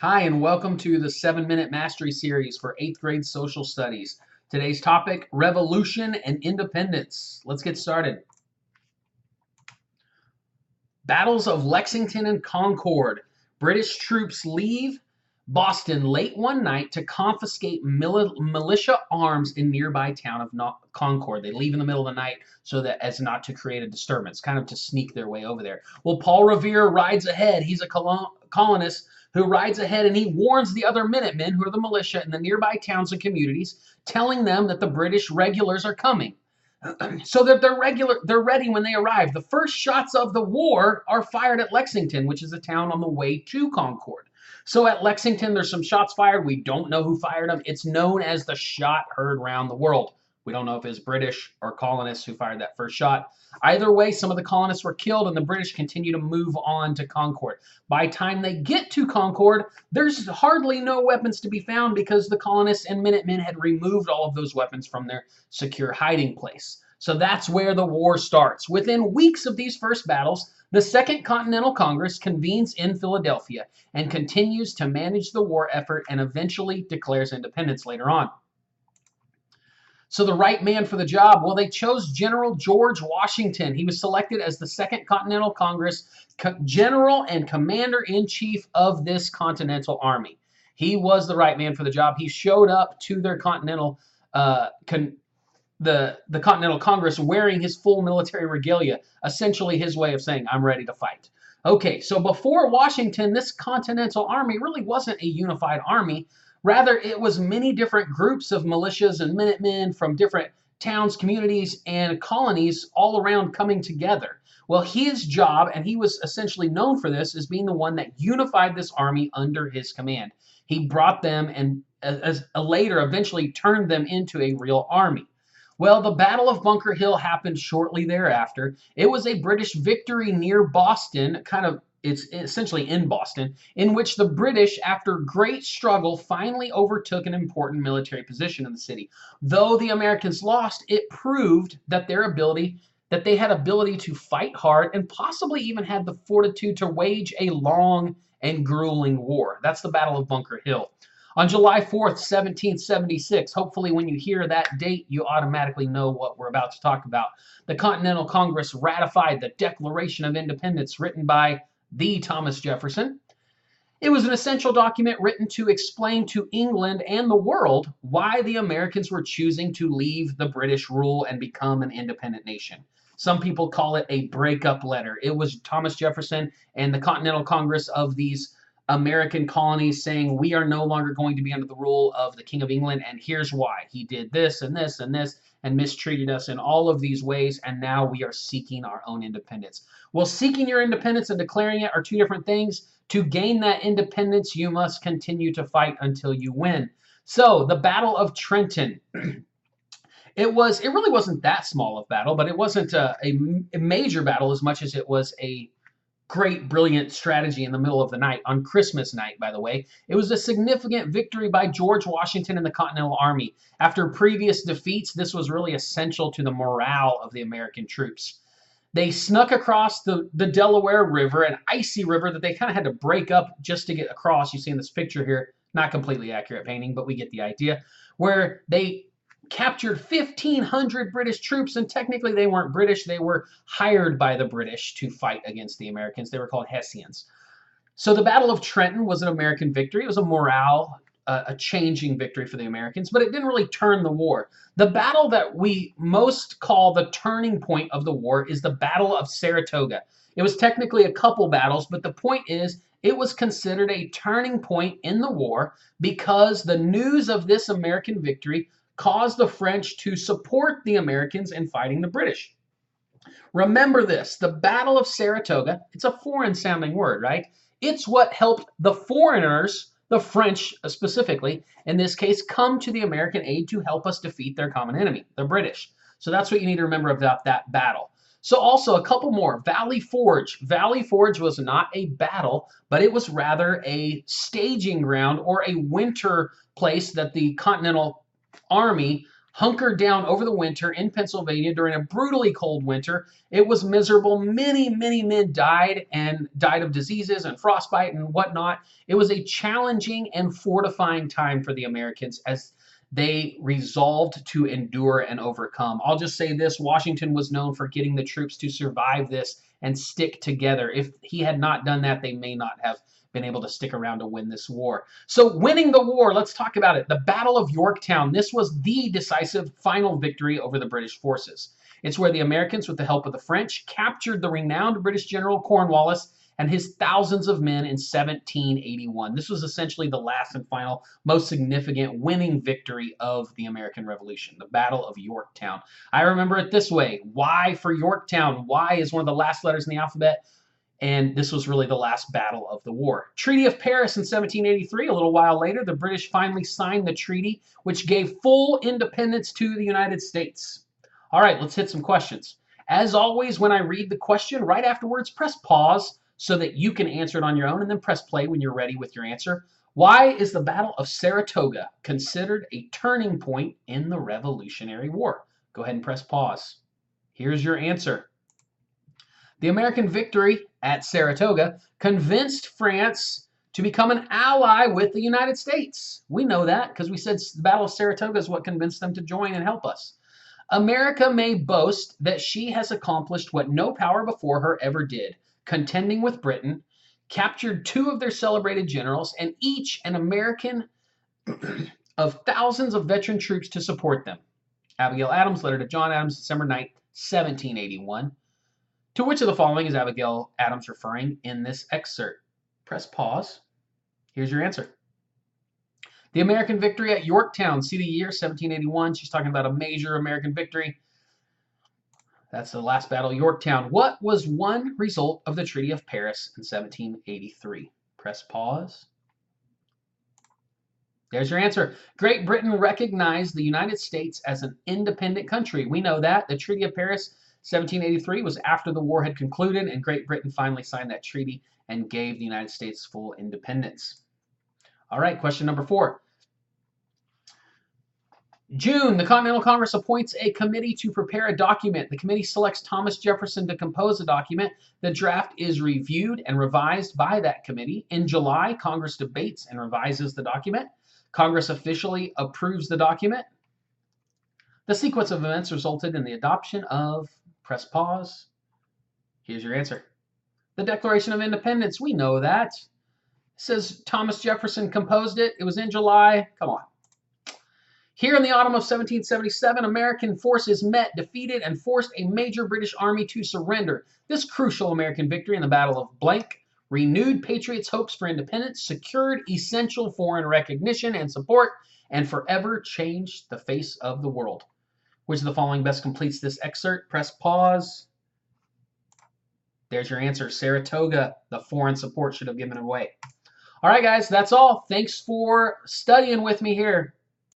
Hi, and welcome to the 7-Minute Mastery Series for 8th grade social studies. Today's topic, Revolution and Independence. Let's get started. Battles of Lexington and Concord. British troops leave Boston late one night to confiscate militia arms in nearby town of Concord. They leave in the middle of the night so that as not to create a disturbance, kind of to sneak their way over there. Well, Paul Revere rides ahead. He's a colonist who rides ahead, and he warns the other Minutemen, who are the militia in the nearby towns and communities, telling them that the British regulars are coming. So that they're ready when they arrive. The first shots of the war are fired at Lexington, which is a town on the way to Concord. So at Lexington, there's some shots fired. We don't know who fired them. It's known as the shot heard round the world. We don't know if it's British or colonists who fired that first shot. Either way, some of the colonists were killed, and the British continue to move on to Concord. By the time they get to Concord, there's hardly no weapons to be found because the colonists and Minutemen had removed all of those weapons from their secure hiding place. So that's where the war starts. Within weeks of these first battles, the Second Continental Congress convenes in Philadelphia and continues to manage the war effort and eventually declares independence later on. So the right man for the job, well, they chose General George Washington. He was selected as the Second Continental Congress general and commander-in-chief of this Continental Army. He was the right man for the job. He showed up to their Continental the Continental Congress wearing his full military regalia, essentially his way of saying, I'm ready to fight. Okay, so before Washington, this Continental Army really wasn't a unified army. Rather, it was many different groups of militias and Minutemen from different towns, communities, and colonies all around coming together. Well, his job, and he was essentially known for this, is being the one that unified this army under his command. He brought them and later eventually turned them into a real army. Well, the Battle of Bunker Hill happened shortly thereafter. It was a British victory near Boston, it's essentially in Boston, in which the British, after great struggle, finally overtook an important military position in the city. Though the Americans lost, it proved that they had ability to fight hard and possibly even had the fortitude to wage a long and grueling war. That's the Battle of Bunker Hill. On July 4th, 1776, hopefully when you hear that date, you automatically know what we're about to talk about. The Continental Congress ratified the Declaration of Independence written by the Thomas Jefferson. It was an essential document written to explain to England and the world why the Americans were choosing to leave the British rule and become an independent nation. Some people call it a breakup letter. It was Thomas Jefferson and the Continental Congress of these American colonies saying we are no longer going to be under the rule of the King of England, and here's why. He did this and this and this and mistreated us in all of these ways, and now we are seeking our own independence. Well, seeking your independence and declaring it are two different things. To gain that independence, you must continue to fight until you win. So, the Battle of Trenton. It really wasn't that small of a battle, but it wasn't a major battle as much as it was a great, brilliant strategy in the middle of the night, on Christmas night, by the way. It was a significant victory by George Washington and the Continental Army. After previous defeats, this was really essential to the morale of the American troops. They snuck across the Delaware River, an icy river that they kind of had to break up just to get across. You see in this picture here, not completely accurate painting, but we get the idea, where they captured 1,500 British troops, and technically they weren't British. They were hired by the British to fight against the Americans. They were called Hessians. So the Battle of Trenton was an American victory. It was a morale, a changing victory for the Americans, but it didn't really turn the war. The battle that we most call the turning point of the war is the Battle of Saratoga. It was technically a couple battles, but the point is it was considered a turning point in the war because the news of this American victory caused the French to support the Americans in fighting the British. Remember this, the Battle of Saratoga, it's a foreign-sounding word, right? It's what helped the foreigners, the French specifically, in this case, come to the American aid to help us defeat their common enemy, the British. So that's what you need to remember about that battle. So also a couple more, Valley Forge. Valley Forge was not a battle, but it was rather a staging ground or a winter place that the Continental Army hunkered down over the winter in Pennsylvania during a brutally cold winter. It was miserable. Many, many men died of diseases and frostbite and whatnot. It was a challenging and fortifying time for the Americans as they resolved to endure and overcome. I'll just say this: Washington was known for getting the troops to survive this and stick together. If he had not done that, they may not have been able to stick around to win this war. So winning the war, let's talk about it. The Battle of Yorktown. This was the decisive final victory over the British forces. It's where the Americans, with the help of the French, captured the renowned British general Cornwallis and his thousands of men in 1781. This was essentially the last and final, most significant winning victory of the American Revolution, the Battle of Yorktown. I remember it this way. Y for Yorktown. Y is one of the last letters in the alphabet, and this was really the last battle of the war. Treaty of Paris in 1783, a little while later, the British finally signed the treaty, which gave full independence to the United States. All right, let's hit some questions. As always, when I read the question, right afterwards, press pause so that you can answer it on your own, and then press play when you're ready with your answer. Why is the Battle of Saratoga considered a turning point in the Revolutionary War? Go ahead and press pause. Here's your answer. The American victory at Saratoga convinced France to become an ally with the United States. We know that because we said the Battle of Saratoga is what convinced them to join and help us. America may boast that she has accomplished what no power before her ever did, contending with Britain, captured 2 of their celebrated generals, and each an American of thousands of veteran troops to support them. Abigail Adams, letter to John Adams, December 9th, 1781. To which of the following is Abigail Adams referring in this excerpt? Press pause. Here's your answer. The American victory at Yorktown. See the year, 1781. She's talking about a major American victory. That's the last battle, Yorktown. What was one result of the Treaty of Paris in 1783? Press pause. There's your answer. Great Britain recognized the United States as an independent country. We know that. The Treaty of Paris, 1783, was after the war had concluded, and Great Britain finally signed that treaty and gave the United States full independence. All right, question number 4. June, the Continental Congress appoints a committee to prepare a document. The committee selects Thomas Jefferson to compose a document. The draft is reviewed and revised by that committee. In July, Congress debates and revises the document. Congress officially approves the document. The sequence of events resulted in the adoption of, press pause. Here's your answer. The Declaration of Independence. We know that. It says Thomas Jefferson composed it. It was in July. Come on. Here in the autumn of 1777, American forces met, defeated, and forced a major British army to surrender. This crucial American victory in the Battle of Blank renewed patriots' hopes for independence, secured essential foreign recognition and support, and forever changed the face of the world. Which of the following best completes this excerpt? Press pause. There's your answer. Saratoga. The foreign support should have given it away. All right, guys, that's all. Thanks for studying with me here.